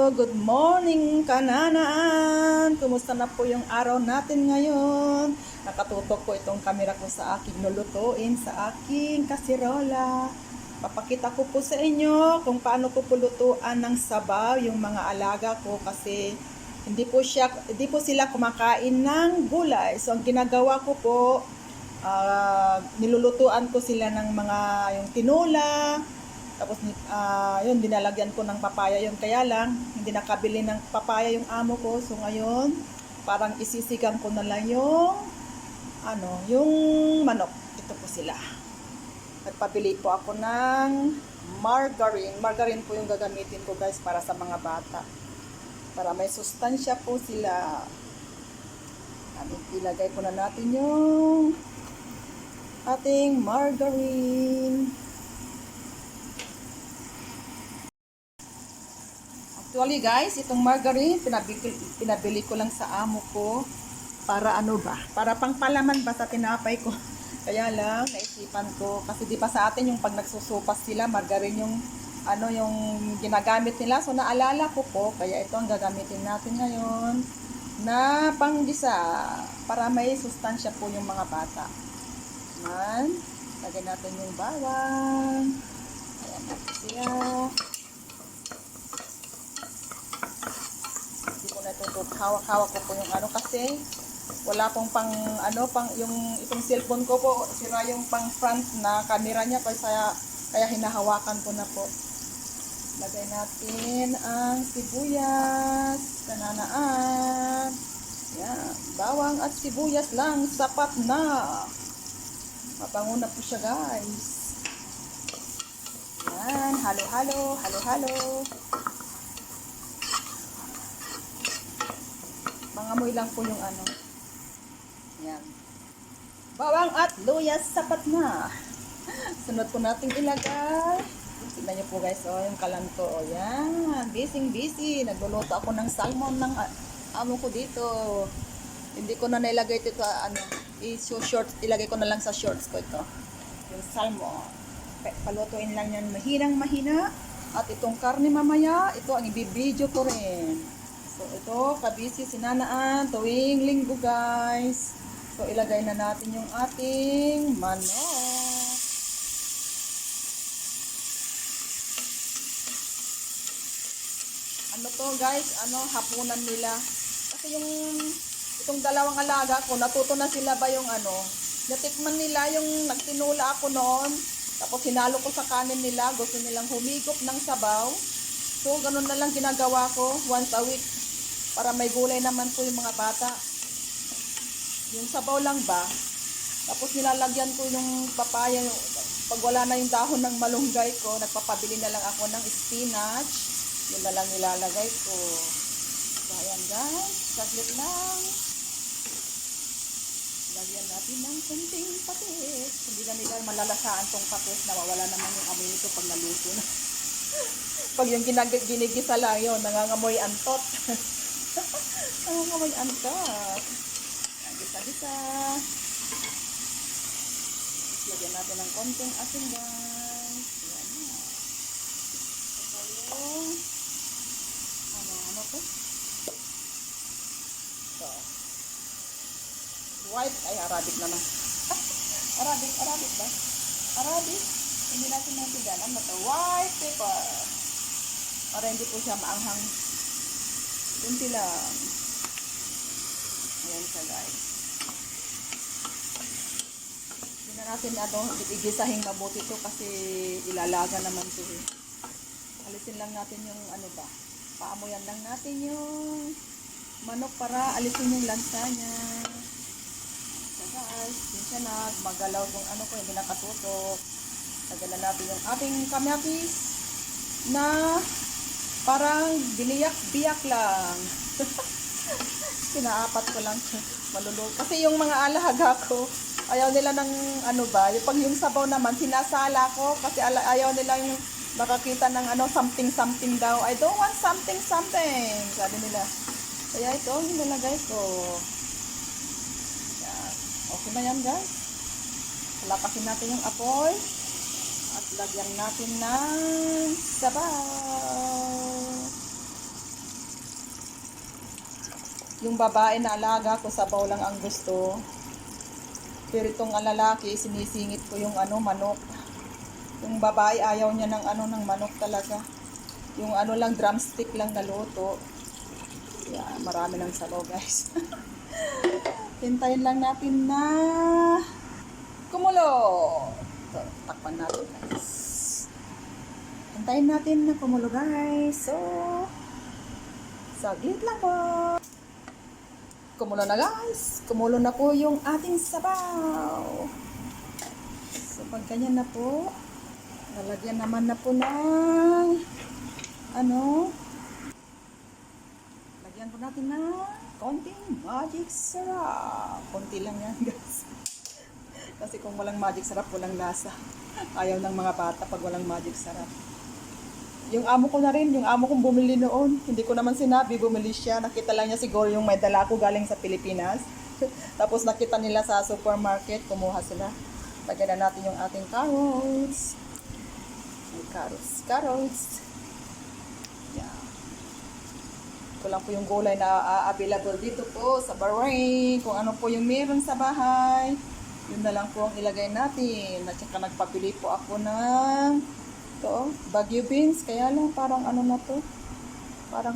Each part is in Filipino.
Good morning, kananaan! Kumusta na po yung araw natin ngayon? Nakatutok po itong camera ko sa aking lulutuin, sa aking kasirola. Papakita ko po sa inyo kung paano ko po lutuan ng sabaw yung mga alaga ko kasi hindi po sila kumakain ng gulay. So ang ginagawa ko po, nilulutuan ko sila ng mga yung tinola. Tapos yun, dinalagyan ko ng papaya yun. Kaya lang, hindi nakabili ng papaya yung amo ko. So ngayon, parang isisigang ko na lang yung manok. Ito po sila. Nagpabili po ako ng margarine. Margarine po yung gagamitin ko guys para sa mga bata. Para may sustansya po sila. Ilagay ko na natin yung ating margarine. Actually guys, itong margarine, pinabili ko lang sa amo ko para para pangpalaman ba sa tinapay ko. Kaya lang, naisipan ko, kasi di pa sa atin yung pag nagsusupas sila, margarine yung, yung ginagamit nila. So naalala ko po, kaya ito ang gagamitin natin ngayon na panggisa para may sustansya po yung mga bata. Lagyan natin yung bawang. Ayan natin siya. Hawak-hawak ko po yung kasi wala pong yung itong cellphone ko po sira yung pang front na camera niya kaya hinahawakan ko na po. Lagay natin ang sibuyas, kananaan. Yan, bawang at sibuyas lang, sapat na. Mabango na po siya guys. Yan, halo-halo, halo-halo. Mangamoy lang po yung Yan. Bawang at luyas, sapat na. Sunod po nating ilagay. Tignan nyo po guys, yung kalanto. Yan. Busy. Nagluluto ako ng salmon ng amo ko dito. Hindi ko na nailagay ito, ilagay ko na lang sa shorts ko ito. Yung salmon. Palutuin lang yan mahinang-mahina. At itong karne mamaya, ito ang ibibidyo ko rin. So, ito, kabisi, sinanaan, tuwing linggo, guys. So, ilagay na natin yung ating manok. Guys, hapunan nila. Kasi itong dalawang alaga ko, natuto na sila ba yung natikman nila yung nagtinula ako noon. Tapos, hinalo ko sa kanin nila. Gusto nilang humigop ng sabaw. So, ganun na lang ginagawa ko once a week. Para may gulay naman po yung mga bata. Yung sabaw lang ba? Tapos nilalagyan ko yung papaya. Pag wala na yung dahon ng malunggay ko, nagpapabili na lang ako ng spinach. Yun na lang nilalagay ko. So, ayan guys. Saglit lang. Lagyan natin ng kunting patis. Hindi na nila malalasaan tong patis. Nawawala naman yung amoy nito pag naluto na. Pag yung ginigisa lang yun, nangangamoy antot. Nangangamoy antot. Gisa-gisa. Lagyan natin ng konting asin guys. Yan na. Ito yung ano to? So. White, ay Arabic naman. Arabic ba? Arabic. Hindi natin natigan. Ano to? White pepper. Para hindi po siya maanghang. Kunti lang. Ayan siya guys. Hindi na natin igisahing mabuti to kasi ilalaga naman to eh. Alisin lang natin yung paamuyan lang natin yung manok para alisin yung lansa niya. So guys, yun siya na magalaw kung hindi nakatutok. Lagyan na natin yung ating kamatis na parang biniyak-biyak lang. Pinaapat ko lang maluluto. Kasi yung mga alaga ko, ayaw nila ng pag yung sabaw naman, sinasala ko kasi ayaw nila yung makakita ng something daw. I don't want something. Sabi nila. Kaya ito, nilagay ko. Yan. Okay na yan guys. Palapasin natin yung apoy. At lagyan natin ng sabaw. Yung babae na alaga ko, sabaw lang ang gusto. Pero itong lalaki, sinisingit ko yung manok. Yung babae, ayaw niya ng manok talaga. Yung lang, drumstick lang na luto. Yeah, marami ng sabaw, guys. Hintayin lang natin na kumulo. So, takpan natin, guys. Hintayin natin na kumulo, guys. So, saglit lang po. Kumulo na, guys. Kumulo na po yung ating sabaw. So, pag ganyan na po, lalagyan naman na po ng lagyan po natin na konting magic syrup. Konti lang yan, guys. Kasi kung walang magic syrup, walang lasa. Ayaw ng mga bata pag walang magic syrup. Yung amo ko na rin, yung amo kong bumili noon. Hindi ko naman sinabi, bumili siya. Nakita lang niya siguro yung may dala ko galing sa Pilipinas. Tapos nakita nila sa supermarket, kumuha sila. Lagyan na natin yung ating carrots. May carrots. Yeah. Ito lang po yung gulay na available dito po sa Bahrain. Kung ano po yung meron sa bahay, yun na lang po ang ilagay natin. At saka nagpabili po ako ng Baguio beans, kaya lang parang na to, parang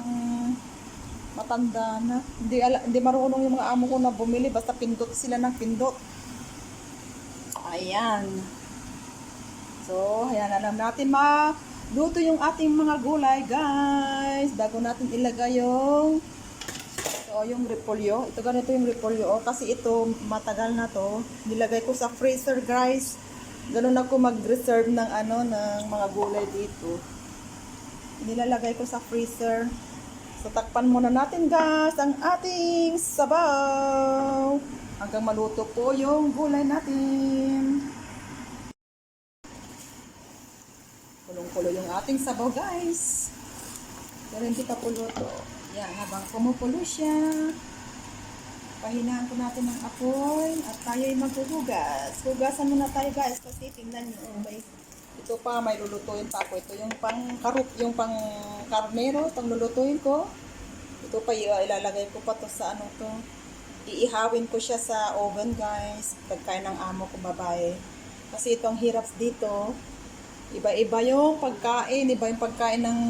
matanda na. Hindi marunong yung mga amo ko na bumili, basta pindot sila ng pindot. Ayan. So, ayan na lang natin luto yung ating mga gulay, guys. Bago natin ilagay yung repolyo. Ito ganito yung repolyo. Kasi ito, matagal na to. Nilagay ko sa freezer, guys. Ganun ako mag-reserve ng ng mga gulay dito. Nilalagay ko sa freezer. So, takpan muna natin, guys, ang ating sabaw. Hanggang maluto po yung gulay natin. Kulong-kulo yung ating sabaw, guys. Pero hindi pa puluto. Yan, habang kumukulo siya, pahinaan ko natin ng apoy at tayo ay maghuhugas. Hugasan muna tayo, guys, kasi tingnan nyo. Ito pa, may lulutuin pa ako. Ito yung yung pang karnero, itong lulutuin ko. Ito pa, ilalagay ko pa to sa to. Iihawin ko siya sa oven, guys. Pagkain ng amo ko, babae. Kasi ito ang hirap dito. Iba-iba yung pagkain. Iba yung pagkain ng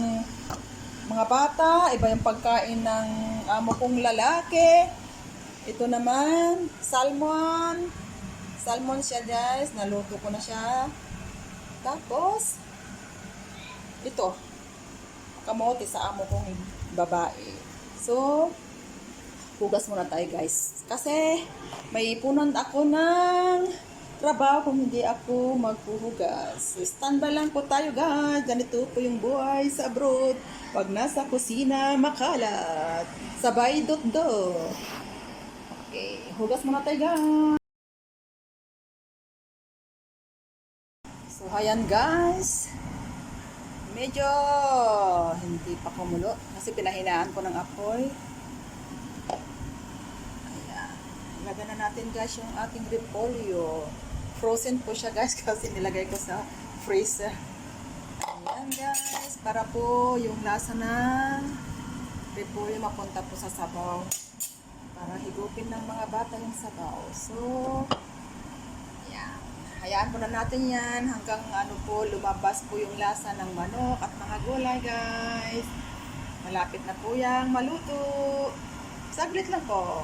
mga bata. Iba yung pagkain ng amo kong lalaki. Ito naman, salmon. Salmon siya, guys. Naluto ko na siya. Tapos, ito. Kamote sa amo kong babae. So, hugas muna tayo, guys. Kasi, may ipunan ako ng trabaho kung hindi ako maghuhugas. So, standby lang po tayo, guys. Ganito po yung buhay sa abroad. Pag nasa kusina, makalat. Sabay dot-do. Okay, hugas muna tayo, guys. So, ayan, guys. Medyo hindi pa kumulo kasi pinahinaan ko ng apoy. Ayan. Ilagay na natin, guys, yung ating repolyo. Frozen po siya, guys, kasi nilagay ko sa freezer. Ayan, guys. Para po yung lasa ng repolyo mapunta po sa sabaw. Para higupin ng mga bata yung sabaw. So, ayan. Hayaan muna natin yan hanggang lumabas po yung lasa ng manok at mga gulay, guys. Malapit na po yung maluto. Saglit lang po.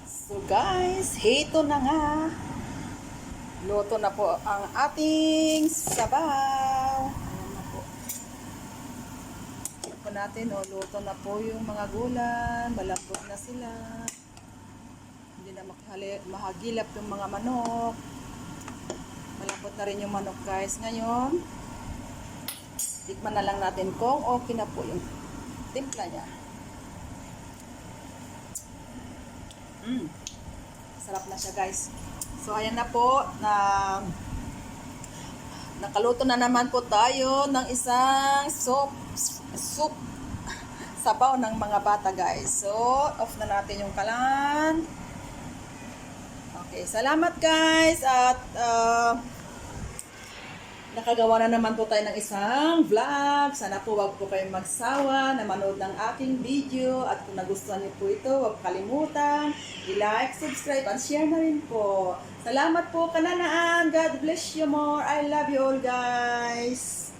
So, guys, ito na nga. Luto na po ang ating sabaw. Ayan na po. Ito natin, luto na po yung mga gulay. Malambot na sila. Hindi na mahagilap yung mga manok. Malambot na rin yung manok, guys. Ngayon, tikman na lang natin kung okay na po yung timpla niya. Sarap na siya, guys. So, ayan na po. Nakaluto na naman po tayo ng isang soup sabaw ng mga bata, guys. So, off na natin yung kalan. Okay, salamat, guys. At Nakagawa na naman po tayo ng isang vlog. Sana po wag po kayong magsawa na manood ng aking video. At kung nagustuhan niyo po ito, huwag kalimutan i-like, subscribe, and share na rin po. Salamat po, Kananaan. God bless you more. I love you all, guys.